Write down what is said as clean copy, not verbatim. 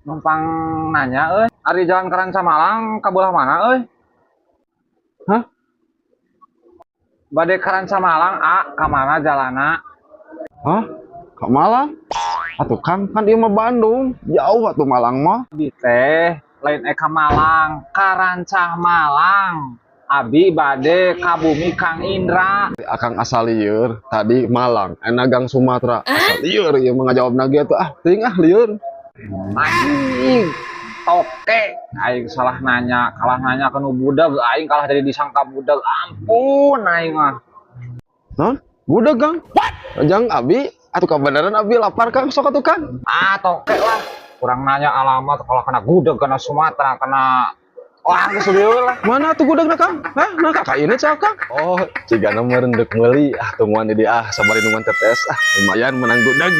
Numpang nanya ari jalan ke Ranca Malang ka belah mana Hah? bade ke Ranca Malang ka mana jalana? Hah? Ke Malang? Atuh Kang, kan dia mah Bandung. Jauh atuh Malang mah. Abi teh lain ka Malang, ka Ranca Malang. Abi bade ka bumi Kang Indra. Akang asal lieur, tadi Malang, enagang Sumatera. Asal lieur ieu mah ngajawabna ge tuh teuing lieur. Anjing toke aing kalah nanya ke nu budak aing kalah dari disangka budak ampun aing mah. Hah? Budak Kang? Jang Abi, atuh kabeneran Abi lapar Kang, sok atuh Kang. Toke lah kurang nanya alamat kalau kena gudeg kena Sumatera kena geus lieur lah. Mana tuh gudegna Kang? Hah? Nah kakak ini cak Kang? Oh, cigana meureun deuk meuli. Tungguan di dia sabari nungguan tetes. Lumayan menang gudeg.